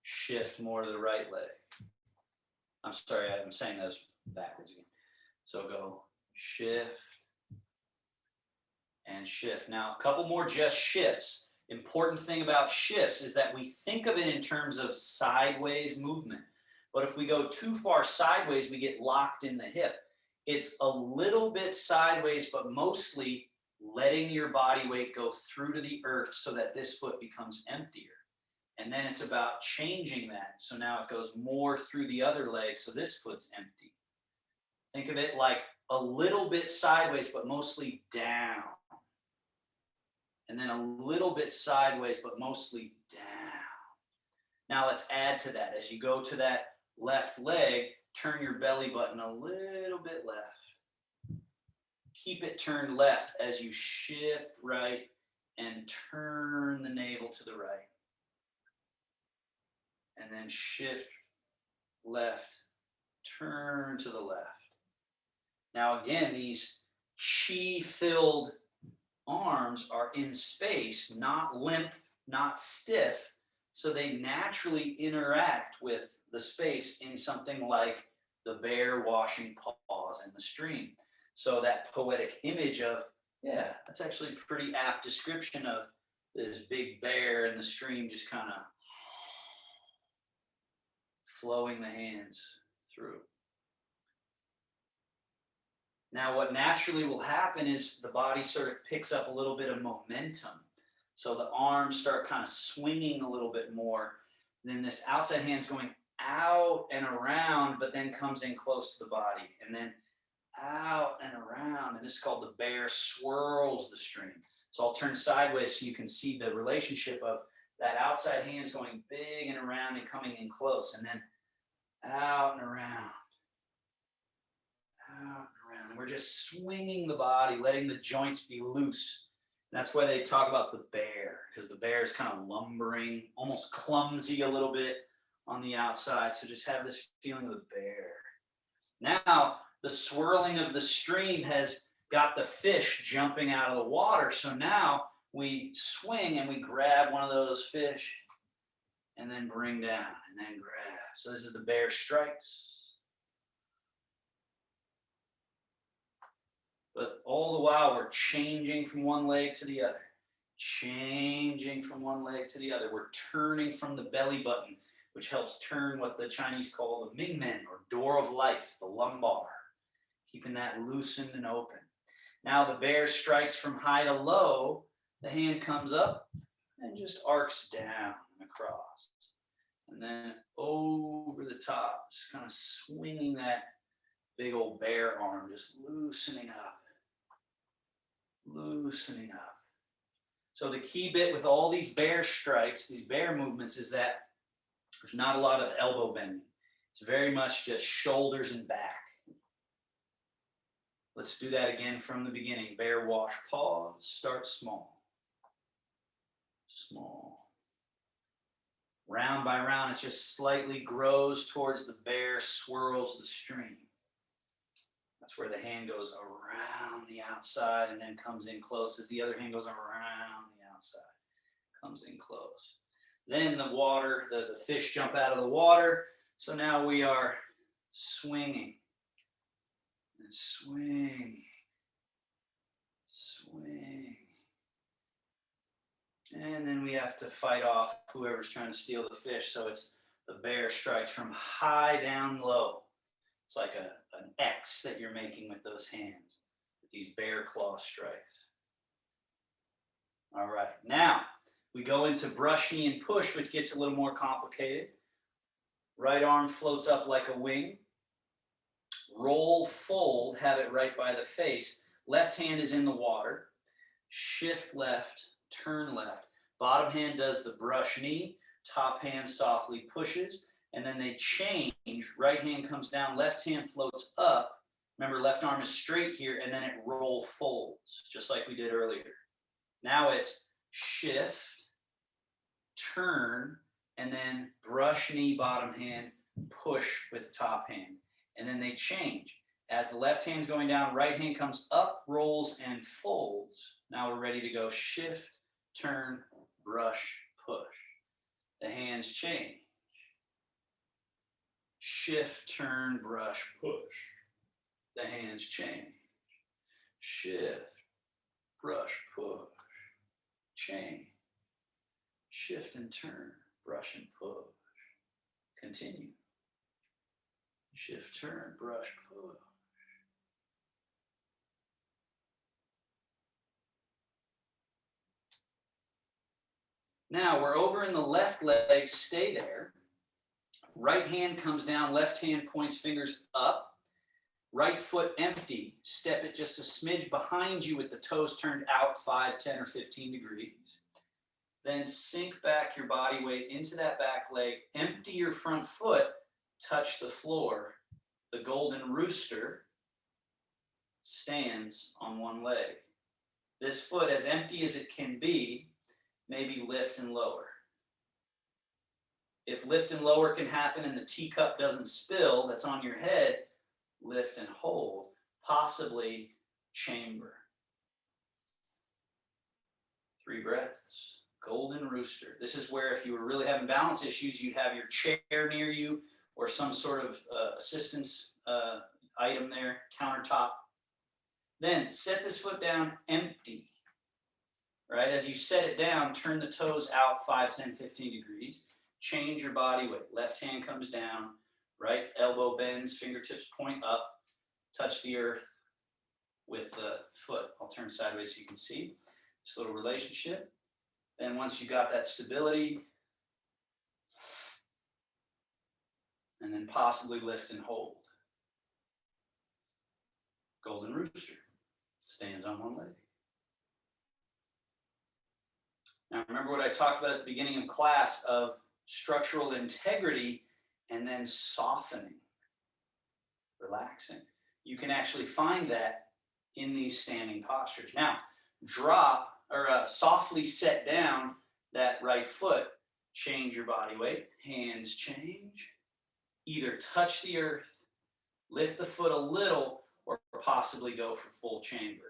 Shift more to the right leg. I'm sorry, I'm saying those backwards again. So go shift and shift. Now, a couple more just shifts. Important thing about shifts is that we think of it in terms of sideways movement. But if we go too far sideways, we get locked in the hip. It's a little bit sideways, but mostly letting your body weight go through to the earth so that this foot becomes emptier. And then it's about changing that. So now it goes more through the other leg, so this foot's empty. Think of it like a little bit sideways, but mostly down. And then a little bit sideways, but mostly down. Now let's add to that. As you go to that left leg, turn your belly button a little bit left. Keep it turned left as you shift right and turn the navel to the right. And then shift left, turn to the left. Now again, these chi-filled arms are in space, not limp, not stiff, so they naturally interact with the space in something like the bear washing paws in the stream. So that poetic image of, yeah, that's actually a pretty apt description of this big bear in the stream just kind of flowing the hands through. Now, what naturally will happen is the body sort of picks up a little bit of momentum. So the arms start kind of swinging a little bit more. Then this outside hand's going out and around, but then comes in close to the body. And then out and around. And this is called the bear swirls the stream. So I'll turn sideways so you can see the relationship of that outside hand's going big and around and coming in close. And then out and around. Out and around. And we're just swinging the body, letting the joints be loose. And that's why they talk about the bear, because the bear is kind of lumbering, almost clumsy a little bit on the outside. So just have this feeling of the bear. Now, the swirling of the stream has got the fish jumping out of the water. So now we swing and we grab one of those fish and then bring down and then grab. So this is the bear strikes. But all the while we're changing from one leg to the other. Changing from one leg to the other. We're turning from the belly button, which helps turn what the Chinese call the Mingmen, or door of life, the lumbar. Keeping that loosened and open. Now the bear strikes from high to low. The hand comes up and just arcs down and across. And then over the top, just kind of swinging that big old bear arm, just loosening up. Loosening up. So the key bit with all these bear strikes, these bear movements, is that there's not a lot of elbow bending. It's very much just shoulders and back. Let's do that again from the beginning. Bear wash, pause, start small. Small. Round by round, it just slightly grows towards the bear, swirls the stream. That's where the hand goes around the outside and then comes in close as the other hand goes around the outside, comes in close. Then the water, the fish jump out of the water. So now we are swinging and swinging, swing. And then we have to fight off whoever's trying to steal the fish. So it's the bear strikes from high down low. It's like an X that you're making with those hands, these bear claw strikes. All right, now we go into brush, knee, and push, which gets a little more complicated. Right arm floats up like a wing. Roll, fold, have it right by the face. Left hand is in the water. Shift left, turn left. Bottom hand does the brush knee. Top hand softly pushes. And then they change. Right hand comes down, left hand floats up. Remember, left arm is straight here, and then it roll folds, just like we did earlier. Now it's shift, turn, and then brush, knee, bottom hand, push with top hand. And then they change. As the left hand's going down, right hand comes up, rolls, and folds. Now we're ready to go shift, turn, brush, push. The hands change. Shift, turn, brush, push. The hands change. Shift, brush, push, change. Shift and turn, brush and push. Continue. Shift, turn, brush, push. Now we're over in the left leg, stay there. Right hand comes down, left hand points fingers up. Right foot empty, step it just a smidge behind you with the toes turned out 5, 10, or 15 degrees. Then sink back your body weight into that back leg, empty your front foot, touch the floor. The golden rooster stands on one leg. This foot, as empty as it can be, maybe lift and lower. If lift and lower can happen and the teacup doesn't spill that's on your head, lift and hold, possibly chamber. 3 breaths, golden rooster. This is where if you were really having balance issues, you'd have your chair near you or some sort of assistance item there, countertop. Then set this foot down empty, right? As you set it down, turn the toes out 5, 10, 15 degrees. Change your body weight. Left hand comes down, right elbow bends, fingertips point up, touch the earth with the foot. I'll turn sideways so you can see this little relationship. Then once you got that stability, and then possibly lift and hold. Golden rooster stands on one leg. Now remember what I talked about at the beginning of class of structural integrity and then softening, relaxing. You can actually find that in these standing postures. Now, drop or softly set down that right foot, change your body weight, hands change, either touch the earth, lift the foot a little, or possibly go for full chamber.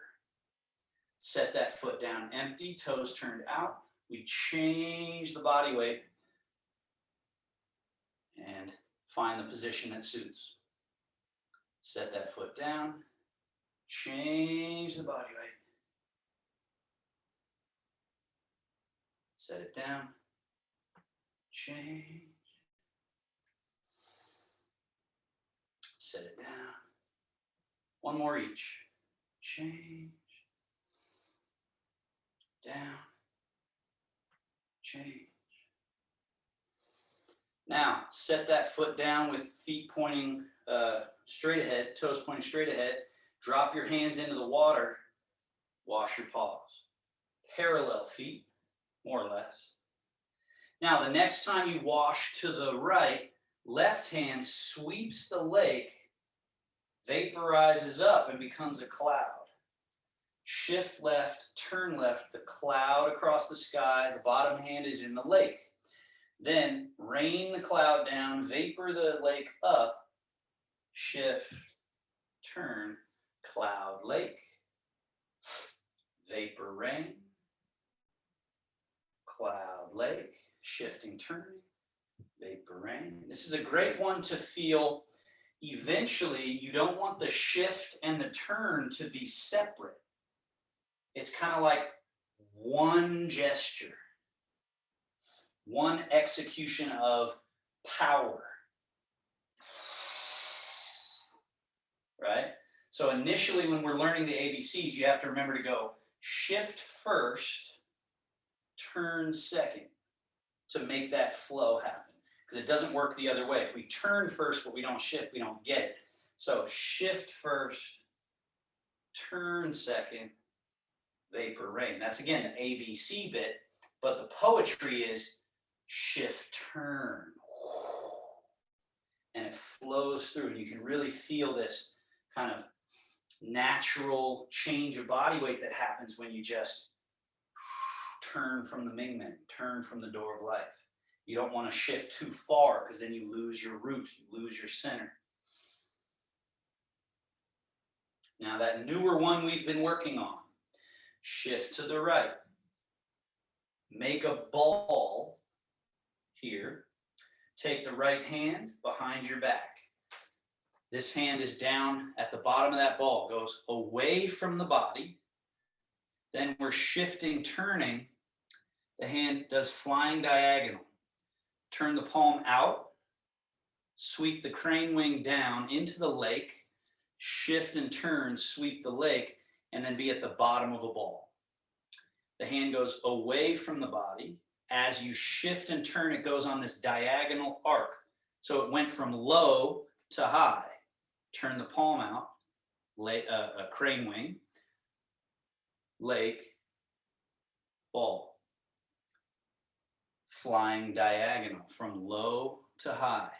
Set that foot down empty, toes turned out. We change the body weight and find the position that suits. Set that foot down, change the body weight. Set it down, change. Set it down. One more each. Change. Down. Change. Now, set that foot down with feet pointing straight ahead, toes pointing straight ahead. Drop your hands into the water. Wash your paws. Parallel feet, more or less. Now, the next time you wash to the right, left hand sweeps the lake, vaporizes up and becomes a cloud. Shift left, turn left, the cloud across the sky, the bottom hand is in the lake. Then rain the cloud down, vapor the lake up, shift, turn, cloud, lake, vapor, rain, cloud, lake, shifting, turning, vapor, rain. This is a great one to feel. Eventually, you don't want the shift and the turn to be separate. It's kind of like one gesture, one execution of power, right? So initially, when we're learning the ABCs, you have to remember to go shift first, turn second to make that flow happen. Because it doesn't work the other way. If we turn first, but we don't shift, we don't get it. So shift first, turn second, vapor, rain. That's again the ABC bit, but the poetry is shift, turn. And it flows through. And you can really feel this kind of natural change of body weight that happens when you just turn from the Mingmen, turn from the door of life. You don't want to shift too far because then you lose your root, you lose your center. Now that newer one we've been working on, shift to the right. Make a ball here. Take the right hand behind your back. This hand is down at the bottom of that ball, goes away from the body. Then we're shifting, turning. The hand does flying diagonal. Turn the palm out, sweep the crane wing down into the lake, shift and turn, sweep the lake, and then be at the bottom of the ball. The hand goes away from the body. As you shift and turn, it goes on this diagonal arc. So it went from low to high. Turn the palm out, a crane wing, lake, ball. Flying diagonal from low to high.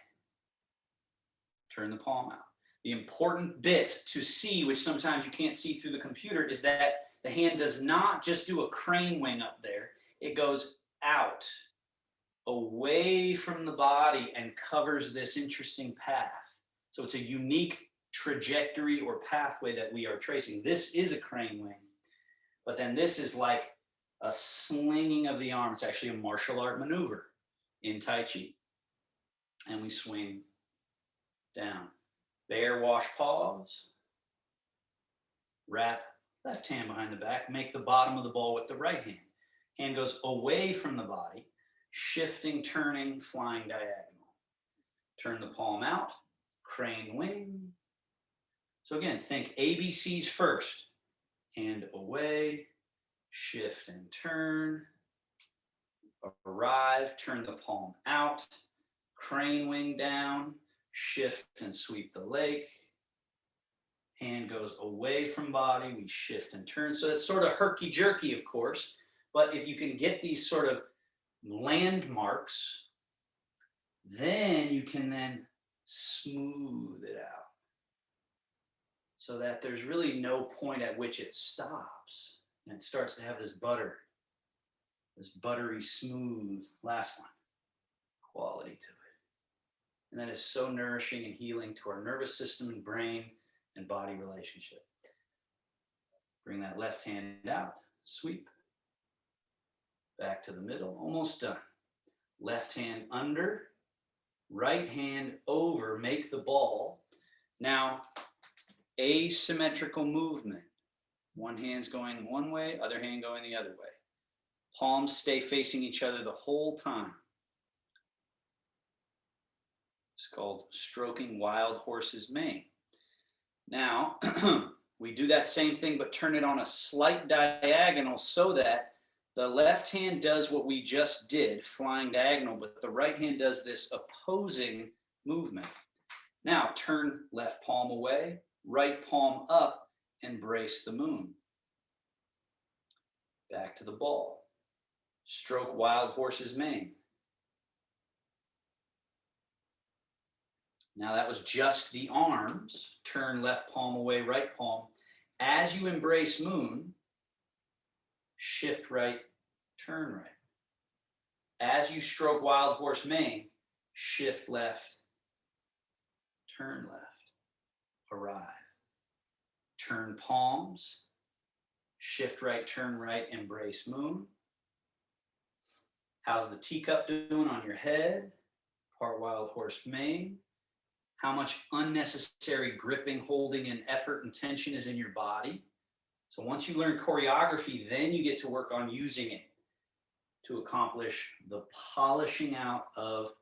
Turn the palm out. The important bit to see, which sometimes you can't see through the computer, is that the hand does not just do a crane wing up there. It goes out, away from the body and covers this interesting path. So it's a unique trajectory or pathway that we are tracing. This is a crane wing, but then this is like a slinging of the arm. It's actually a martial art maneuver in Tai Chi. And we swing down. Bear wash paws. Wrap left hand behind the back. Make the bottom of the ball with the right hand. Hand goes away from the body. Shifting, turning, flying diagonal. Turn the palm out. Crane wing. So again, think ABCs first. Hand away. Shift and turn, arrive, turn the palm out, crane wing down, shift and sweep the lake. Hand goes away from body, we shift and turn. So it's sort of herky-jerky, of course, but if you can get these sort of landmarks, then you can then smooth it out so that there's really no point at which it stops. And it starts to have this buttery smooth, last one, quality to it. And that is so nourishing and healing to our nervous system and brain and body relationship. Bring that left hand out, sweep. Back to the middle, almost done. Left hand under, right hand over, make the ball. Now, asymmetrical movement. One hand's going one way, other hand going the other way. Palms stay facing each other the whole time. It's called stroking wild horse's mane. Now, we do that same thing, but turn it on a slight diagonal so that the left hand does what we just did, flying diagonal, but the right hand does this opposing movement. Now, turn left palm away, right palm up, and brace the moon. Back to the ball. Stroke wild horse's mane. Now that was just the arms. Turn left palm away, right palm. As you embrace moon, shift right, turn right. As you stroke wild horse mane, shift left, turn left, arrive. Turn palms, shift right, turn right, embrace moon. How's the teacup doing on your head? Part wild horse mane. How much unnecessary gripping, holding, and effort and tension is in your body. So once you learn choreography, then you get to work on using it to accomplish the polishing out of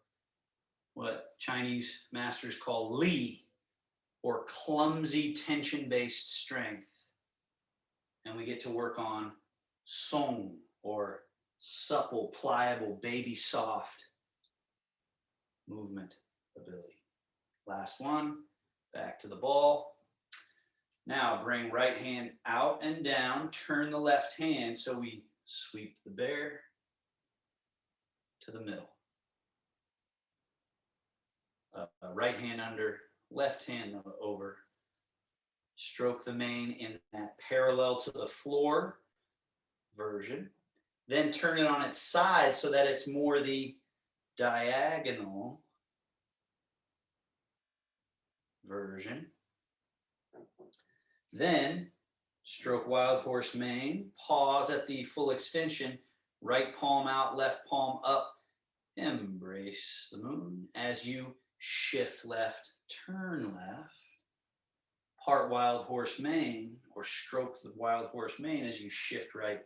what Chinese masters call li, or clumsy tension-based strength. And we get to work on song, or supple, pliable, baby soft movement ability. Last one, back to the ball. Now bring right hand out and down, turn the left hand so we sweep the bear to the middle. Right hand under, left hand over. Stroke the mane in that parallel to the floor version. Then turn it on its side so that it's more the diagonal version. Then stroke wild horse mane, pause at the full extension, right palm out, left palm up, embrace the moon. As you shift left, turn left, part wild horse mane, or stroke the wild horse mane as you shift right,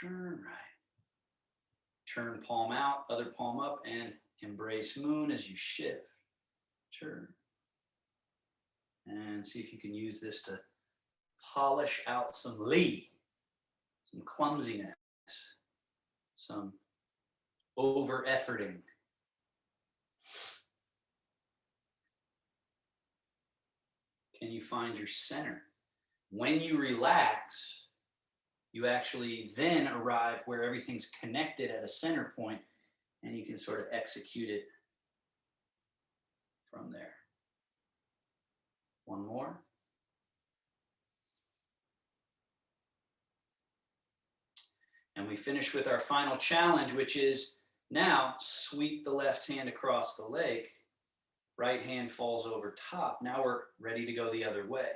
turn right. Turn palm out, other palm up, and embrace moon as you shift, turn. And see if you can use this to polish out some li, some clumsiness, some over-efforting. Can you find your center? When you relax, you actually then arrive where everything's connected at a center point, and you can sort of execute it from there. One more. And we finish with our final challenge, which is now sweep the left hand across the leg. Right hand falls over top. Now we're ready to go the other way.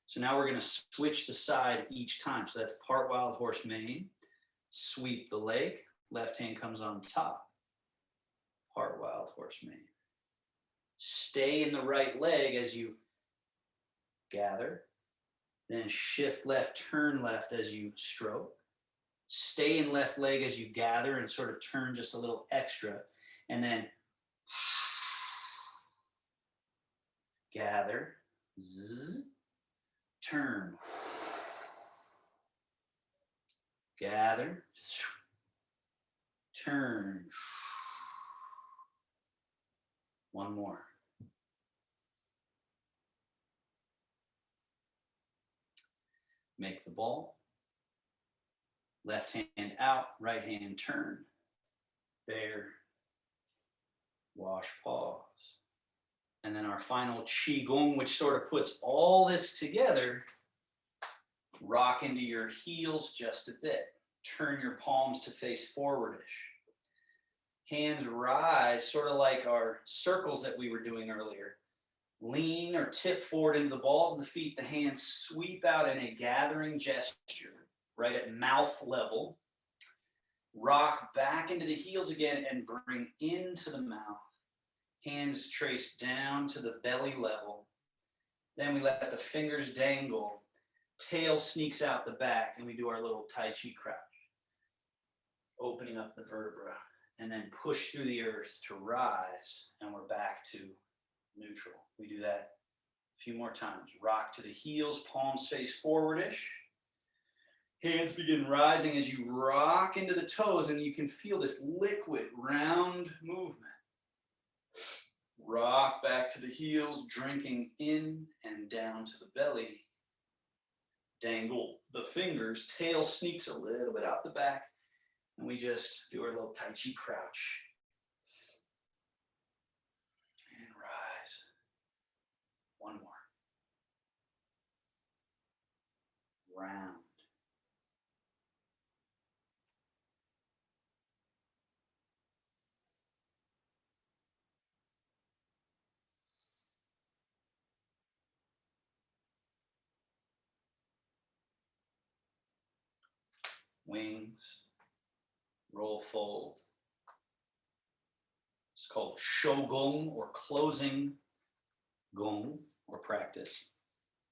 So now we're going to switch the side each time. So that's part wild horse mane. Sweep the leg. Left hand comes on top. Part wild horse mane. Stay in the right leg as you gather. Then shift left, turn left as you stroke. Stay in left leg as you gather and sort of turn just a little extra. And then gather, zzz, turn, gather, turn. One more. Make the ball. Left hand out, right hand turn. Bear, wash, pause. And then our final Qigong, which sort of puts all this together. Rock into your heels just a bit. Turn your palms to face forwardish. Hands rise, sort of like our circles that we were doing earlier. Lean or tip forward into the balls of the feet. The hands sweep out in a gathering gesture, right at mouth level. Rock back into the heels again and bring into the mouth. Hands trace down to the belly level. Then we let the fingers dangle. Tail sneaks out the back and we do our little Tai Chi crouch. Opening up the vertebra and then push through the earth to rise, and we're back to neutral. We do that a few more times. Rock to the heels, palms face forwardish. Hands begin rising as you rock into the toes, and you can feel this liquid, round movement. Rock back to the heels, drinking in and down to the belly. Dangle the fingers, tail sneaks a little bit out the back, and we just do our little Tai Chi crouch. And rise. One more. Round. Wings, roll fold. It's called Shogong, or closing gong, or practice.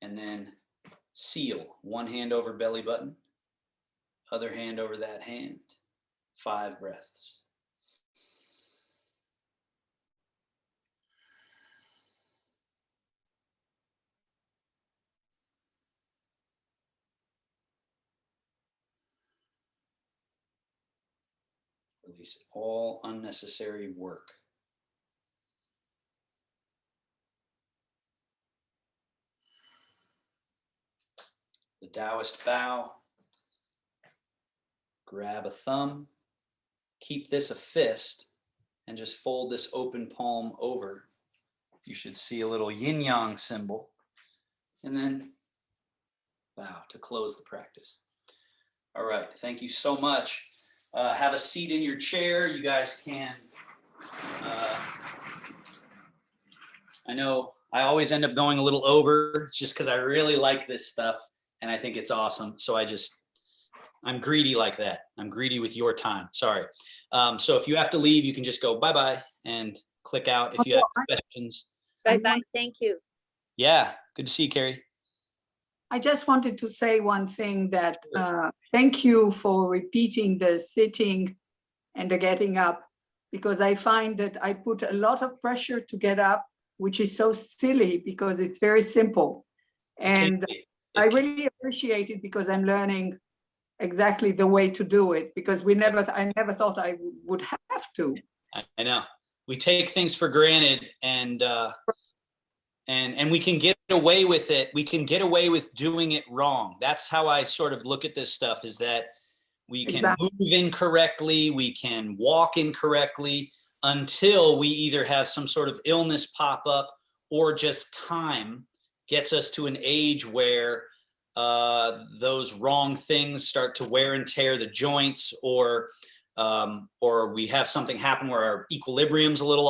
And then seal, one hand over belly button, other hand over that hand. 5 breaths. Release all unnecessary work. The Taoist bow. Grab a thumb. Keep this a fist and just fold this open palm over. You should see a little yin-yang symbol. And then bow to close the practice. All right, thank you so much. Have a seat in your chair. You guys can. I know I always end up going a little over. It's just because I really like this stuff and I think it's awesome. So I'm greedy like that. I'm greedy with your time. Sorry. So if you have to leave, you can just go bye-bye and click out if you have questions. Bye-bye. Thank you. Yeah. Good to see you, Carrie. I just wanted to say one thing, that thank you for repeating the sitting and the getting up, because I find that I put a lot of pressure to get up, which is so silly because it's very simple. And I really appreciate it because I'm learning exactly the way to do it, because I never thought I would have to. I know. We take things for granted, and we can get away with it. We can get away with doing it wrong. That's how I sort of look at this stuff, is that we can move incorrectly, we can walk incorrectly, until we either have some sort of illness pop up, or just time gets us to an age where those wrong things start to wear and tear the joints, or we have something happen where our equilibrium's a little off.